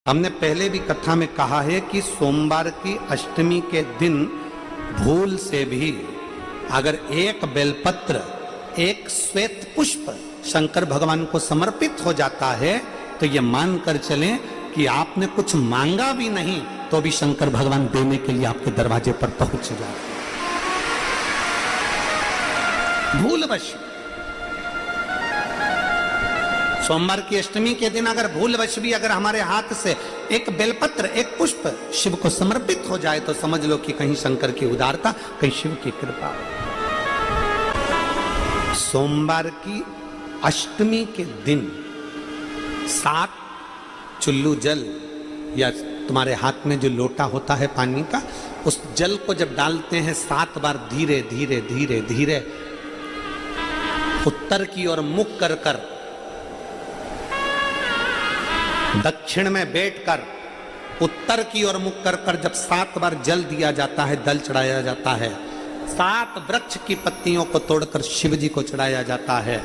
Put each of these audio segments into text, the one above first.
हमने पहले भी कथा में कहा है कि सोमवार की अष्टमी के दिन भूल से भी अगर एक बेलपत्र, एक श्वेत पुष्प शंकर भगवान को समर्पित हो जाता है तो ये मानकर चलें कि आपने कुछ मांगा भी नहीं तो भी शंकर भगवान देने के लिए आपके दरवाजे पर पहुंच जाते हैं। भूलवश सोमवार की अष्टमी के दिन अगर भूलवश भी अगर हमारे हाथ से एक बेलपत्र, एक पुष्प शिव को समर्पित हो जाए तो समझ लो कि कहीं शंकर की उदारता, कहीं शिव की कृपा। सोमवार की अष्टमी के दिन 7 चुल्लू जल या तुम्हारे हाथ में जो लोटा होता है पानी का, उस जल को जब डालते हैं 7 बार धीरे धीरे धीरे धीरे उत्तर की ओर मुख कर कर, दक्षिण में बैठकर उत्तर की ओर मुख कर कर जब 7 बार जल दिया जाता है, दल चढ़ाया जाता है, 7 वृक्ष की पत्तियों को तोड़कर शिव जी को चढ़ाया जाता है।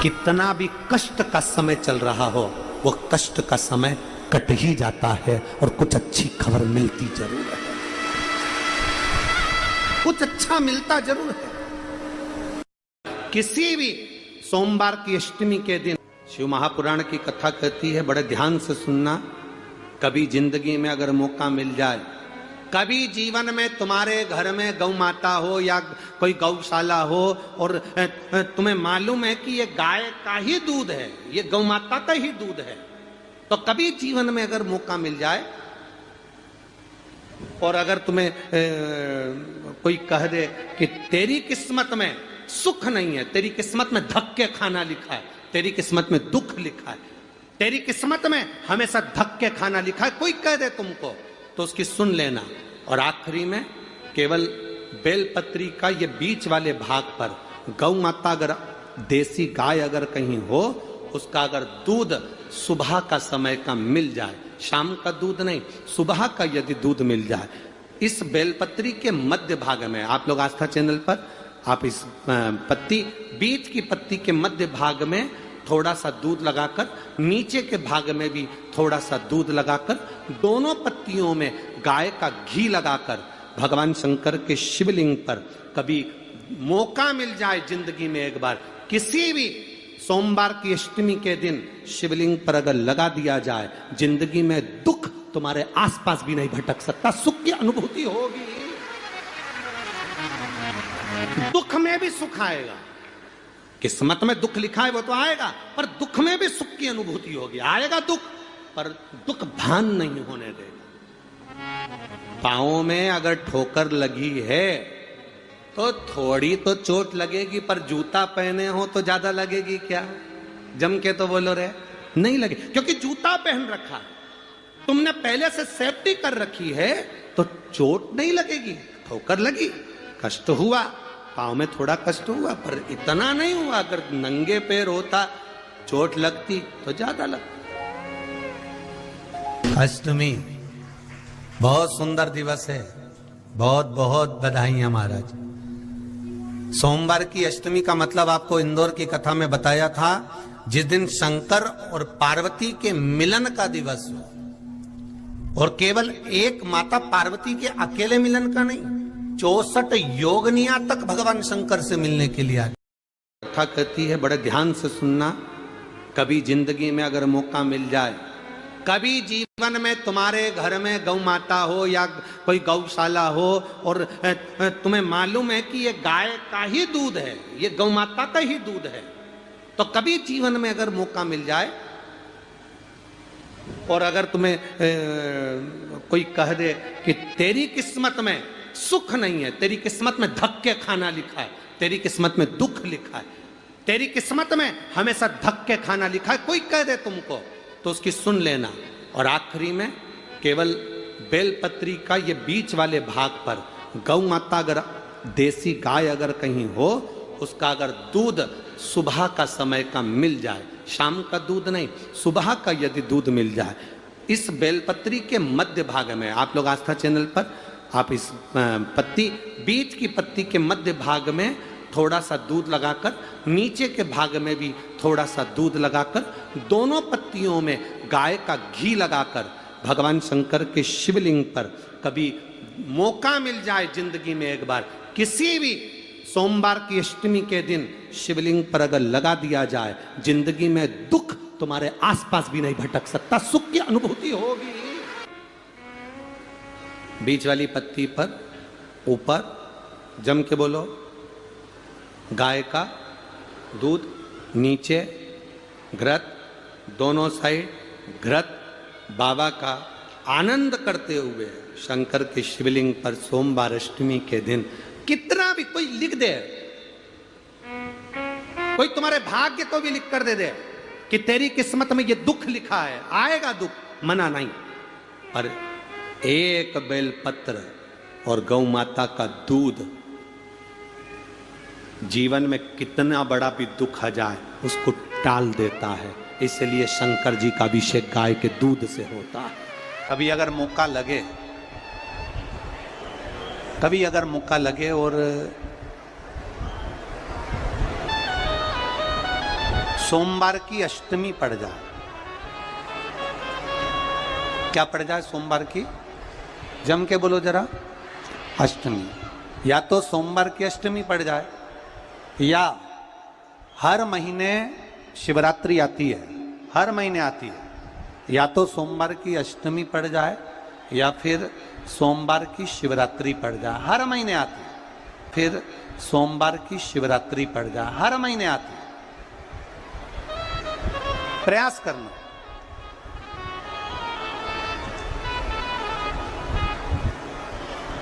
कितना भी कष्ट का समय चल रहा हो, वो कष्ट का समय कट ही जाता है और कुछ अच्छी खबर मिलती जरूर है, कुछ अच्छा मिलता जरूर है। किसी भी सोमवार की अष्टमी के दिन शिव महापुराण की कथा कहती है, बड़े ध्यान से सुनना। कभी जिंदगी में अगर मौका मिल जाए, कभी जीवन में तुम्हारे घर में गौ माता हो या कोई गौशाला हो और तुम्हें मालूम है कि ये गाय का ही दूध है, ये गौ माता का ही दूध है, तो कभी जीवन में अगर मौका मिल जाए और अगर तुम्हें कोई कह दे कि तेरी किस्मत में सुख नहीं है, तेरी किस्मत में धक्के खाना लिखा है, तेरी किस्मत में दुख लिखा है, तेरी किस्मत में हमेशा धक्के खाना लिखा है, कोई कह दे तुमको तो उसकी सुन लेना। और आखिरी में केवल बेलपत्री का ये बीच वाले भाग पर गौ माता, अगर देसी गाय अगर कहीं हो, उसका अगर दूध सुबह का समय का मिल जाए, शाम का दूध नहीं, सुबह का यदि दूध मिल जाए, इस बेलपत्री के मध्य भाग में, आप लोग आस्था चैनल पर आप इस पत्ती, बीच की पत्ती के मध्य भाग में थोड़ा सा दूध लगाकर, नीचे के भाग में भी थोड़ा सा दूध लगाकर, दोनों पत्तियों में गाय का घी लगाकर भगवान शंकर के शिवलिंग पर कभी मौका मिल जाए जिंदगी में एक बार, किसी भी सोमवार की अष्टमी के दिन शिवलिंग पर अगर लगा दिया जाए, जिंदगी में दुख तुम्हारे आसपास भी नहीं भटक सकता, सुख की अनुभूति होगी। दुख में भी सुख आएगा, किस्मत में दुख लिखा है वो तो आएगा, पर दुख में भी सुख की अनुभूति होगी। आएगा दुख, पर दुख भान नहीं होने देगा। पांवों में अगर ठोकर लगी है तो थोड़ी तो चोट लगेगी, पर जूता पहने हो तो ज्यादा लगेगी क्या? जम के तो बोलो रे, नहीं लगे, क्योंकि जूता पहन रखा, तुमने पहले से सेफ्टी कर रखी है तो चोट नहीं लगेगी। ठोकर लगी, कष्ट हुआ, पाँव में थोड़ा कष्ट हुआ, पर इतना नहीं हुआ। अगर नंगे पैर होता, चोट लगती तो ज्यादा लगती। अष्टमी बहुत सुंदर दिवस है, बहुत बहुत बधाइयां महाराज। सोमवार की अष्टमी का मतलब आपको इंदौर की कथा में बताया था, जिस दिन शंकर और पार्वती के मिलन का दिवस हो, और केवल एक माता पार्वती के अकेले मिलन का नहीं, 64 योगनिया तक भगवान शंकर से मिलने के लिए कथा कहती है, बड़े ध्यान से सुनना। कभी जिंदगी में अगर मौका मिल जाए, कभी जीवन में तुम्हारे घर में गौ माता हो या कोई गौशाला हो और तुम्हें मालूम है कि ये गाय का ही दूध है, ये गौ माता का ही दूध है, तो कभी जीवन में अगर मौका मिल जाए और अगर तुम्हें कोई कह दे कि तेरी किस्मत में सुख नहीं है, तेरी किस्मत में धक्के खाना लिखा है, तेरी किस्मत में दुख लिखा है, तेरी किस्मत में हमेशा धक्के खाना लिखा है, कोई कह दे तुमको तो उसकी सुन लेना। और आखिरी में केवल बेलपत्री का ये बीच वाले भाग पर गौ माता, अगर देसी गाय अगर कहीं हो, उसका अगर दूध सुबह का समय का मिल जाए, शाम का दूध नहीं, सुबह का यदि दूध मिल जाए, इस बेलपत्री के मध्य भाग में, आप लोग आस्था चैनल पर आप इस पत्ती, बीच की पत्ती के मध्य भाग में थोड़ा सा दूध लगाकर, नीचे के भाग में भी थोड़ा सा दूध लगाकर, दोनों पत्तियों में गाय का घी लगाकर भगवान शंकर के शिवलिंग पर कभी मौका मिल जाए जिंदगी में एक बार, किसी भी सोमवार की अष्टमी के दिन शिवलिंग पर अगर लगा दिया जाए, जिंदगी में दुख तुम्हारे आसपास भी नहीं भटक सकता, सुख की अनुभूति होगी। बीच वाली पत्ती पर ऊपर जम के बोलो गाय का दूध, नीचे घृत, दोनों साइड घृत, बाबा का आनंद करते हुए शंकर के शिवलिंग पर सोमवार अष्टमी के दिन कितना भी कोई लिख दे, कोई तुम्हारे भाग्य को भी लिख कर दे कि तेरी किस्मत में ये दुख लिखा है, आएगा दुख, मना नहीं, पर एक बेलपत्र और गौ माता का दूध जीवन में कितना बड़ा भी दुख आ जाए उसको टाल देता है। इसलिए शंकर जी का अभिषेक गाय के दूध से होता है। कभी अगर मौका लगे, कभी अगर मौका लगे और सोमवार की अष्टमी पड़ जाए, क्या पड़ जाए सोमवार की, जम के बोलो जरा, अष्टमी, या तो सोमवार की अष्टमी पड़ जाए, या हर महीने शिवरात्रि आती है, हर महीने आती है, या तो सोमवार की अष्टमी पड़ जाए या फिर सोमवार की शिवरात्रि पड़ जाए, हर महीने आती है, फिर सोमवार की शिवरात्रि पड़ जाए, हर महीने आती है। प्रयास करना।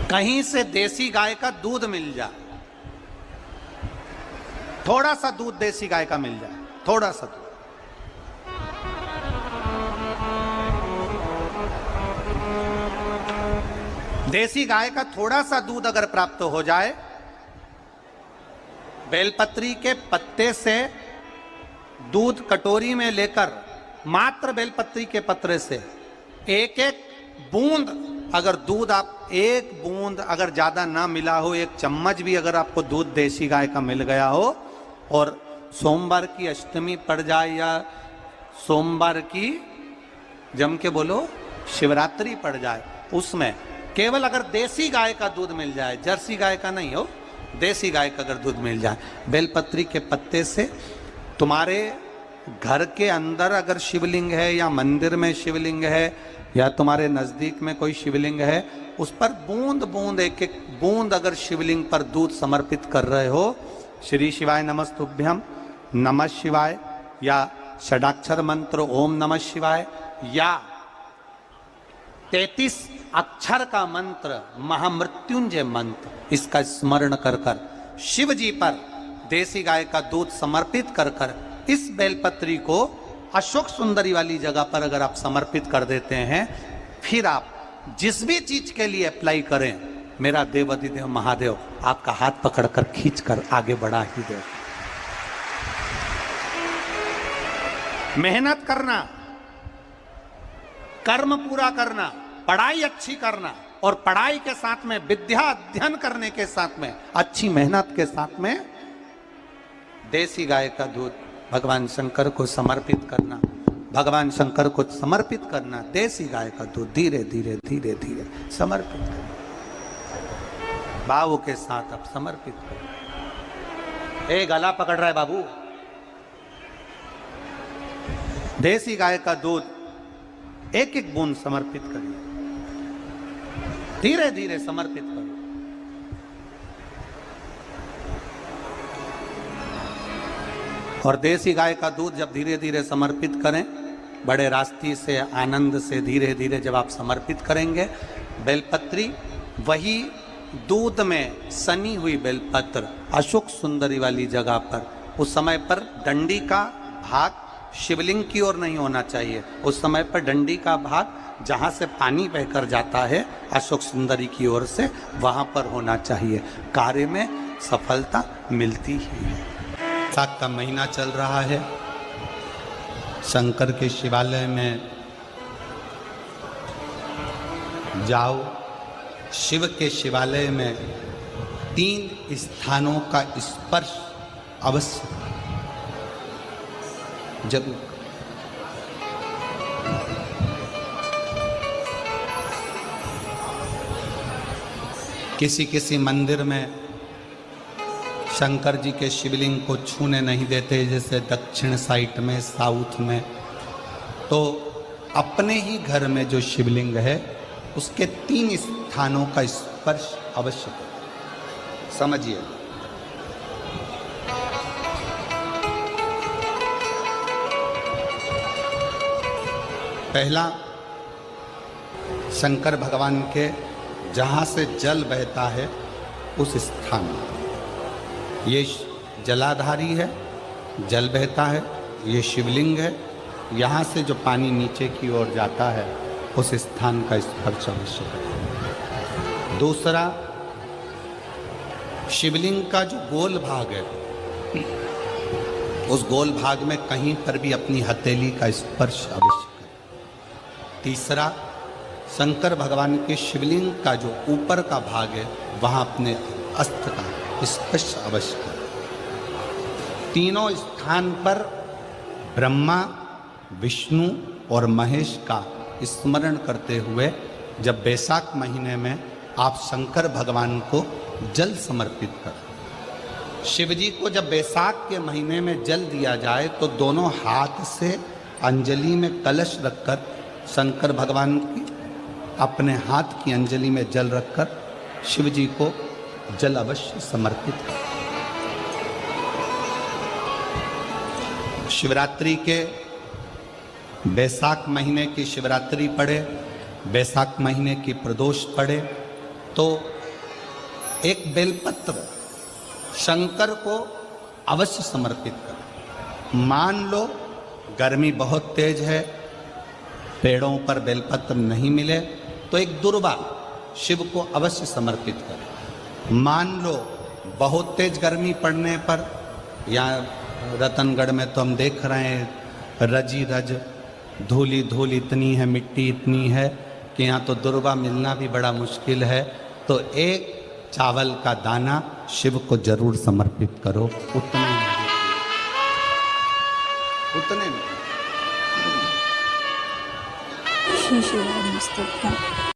कहीं से देसी गाय का दूध मिल जाए, थोड़ा सा दूध देसी गाय का मिल जाए, थोड़ा सा दूध, देसी गाय का थोड़ा सा दूध अगर प्राप्त हो जाए, बेलपत्री के पत्ते से दूध कटोरी में लेकर, मात्र बेलपत्री के पत्रे से एक एक बूंद अगर दूध, आप एक बूंद अगर ज्यादा ना मिला हो, एक चम्मच भी अगर आपको दूध देसी गाय का मिल गया हो, और सोमवार की अष्टमी पड़ जाए या सोमवार की, जम के बोलो, शिवरात्रि पड़ जाए, उसमें केवल अगर देसी गाय का दूध मिल जाए, जर्सी गाय का नहीं हो, देसी गाय का अगर दूध मिल जाए, बेलपत्री के पत्ते से, तुम्हारे घर के अंदर अगर शिवलिंग है या मंदिर में शिवलिंग है या तुम्हारे नजदीक में कोई शिवलिंग है, उस पर बूंद बूंद, एक एक बूंद अगर शिवलिंग पर दूध समर्पित कर रहे हो, श्री शिवाय नमस्तुभ्यम, नमः शिवाय, या षडाक्षर मंत्र ओम नमः शिवाय, या 33 अक्षर का मंत्र महामृत्युंजय मंत्र, इसका स्मरण कर कर शिव जी पर देसी गाय का दूध समर्पित कर कर इस बेलपत्री को अशोक सुंदरी वाली जगह पर अगर आप समर्पित कर देते हैं, फिर आप जिस भी चीज के लिए अप्लाई करें, मेरा देवाधिदेव महादेव आपका हाथ पकड़कर खींचकर आगे बढ़ा ही दे। मेहनत करना, कर्म पूरा करना, पढ़ाई अच्छी करना, और पढ़ाई के साथ में विद्या अध्ययन करने के साथ में अच्छी मेहनत के साथ में देसी गाय का दूध भगवान शंकर को समर्पित करना, भगवान शंकर को समर्पित करना, देसी गाय का दूध धीरे धीरे धीरे धीरे समर्पित करना, भाव के साथ आप समर्पित करो। ए गला पकड़ रहा है बाबू, देसी गाय का दूध एक एक बूंद समर्पित करिए, धीरे धीरे समर्पित करो। और देसी गाय का दूध जब धीरे धीरे समर्पित करें, बड़े रास्ते से, आनंद से धीरे धीरे जब आप समर्पित करेंगे, बेलपत्री वही दूध में सनी हुई बेलपत्र अशोक सुंदरी वाली जगह पर, उस समय पर डंडी का भाग शिवलिंग की ओर नहीं होना चाहिए, उस समय पर डंडी का भाग जहाँ से पानी बहकर जाता है अशोक सुंदरी की ओर से, वहाँ पर होना चाहिए। कार्य में सफलता मिलती ही है। साथ का महीना चल रहा है, शंकर के शिवालय में जाओ, शिव के शिवालय में 3 स्थानों का स्पर्श अवश्य जरूर। किसी किसी मंदिर में शंकर जी के शिवलिंग को छूने नहीं देते, जैसे दक्षिण साइड में, साउथ में। तो अपने ही घर में जो शिवलिंग है उसके 3 स्थानों का स्पर्श अवश्य करें। समझिए, पहला शंकर भगवान के जहाँ से जल बहता है उस स्थान, ये जलाधारी है, जल बहता है, ये शिवलिंग है। यहाँ से जो पानी नीचे की ओर जाता है उस स्थान का स्पर्श अवश्य करें। दूसरा, शिवलिंग का जो गोल भाग है उस गोल भाग में कहीं पर भी अपनी हथेली का स्पर्श अवश्य करें। तीसरा, शंकर भगवान के शिवलिंग का जो ऊपर का भाग है वहाँ अपने अस्त्र का स्पर्श अवश्य करें। तीनों स्थान पर ब्रह्मा, विष्णु और महेश का स्मरण करते हुए जब बैसाख महीने में आप शंकर भगवान को जल समर्पित करें। शिव जी को जब बैसाख के महीने में जल दिया जाए तो दोनों हाथ से अंजलि में कलश रखकर शंकर भगवान की अपने हाथ की अंजलि में जल रखकर शिव जी को जल अवश्य समर्पित करें। शिवरात्रि के बैसाख महीने की शिवरात्रि पड़े, बैसाख महीने की प्रदोष पड़े तो एक बेलपत्र शंकर को अवश्य समर्पित करें। मान लो गर्मी बहुत तेज है, पेड़ों पर बेलपत्र नहीं मिले तो एक दुर्वा शिव को अवश्य समर्पित करें। मान लो बहुत तेज गर्मी पड़ने पर, यहाँ रतनगढ़ में तो हम देख रहे हैं रजी रज धूली धूल इतनी है, मिट्टी इतनी है कि यहाँ तो दुर्वा मिलना भी बड़ा मुश्किल है। तो एक चावल का दाना शिव को जरूर समर्पित करो, उतने में।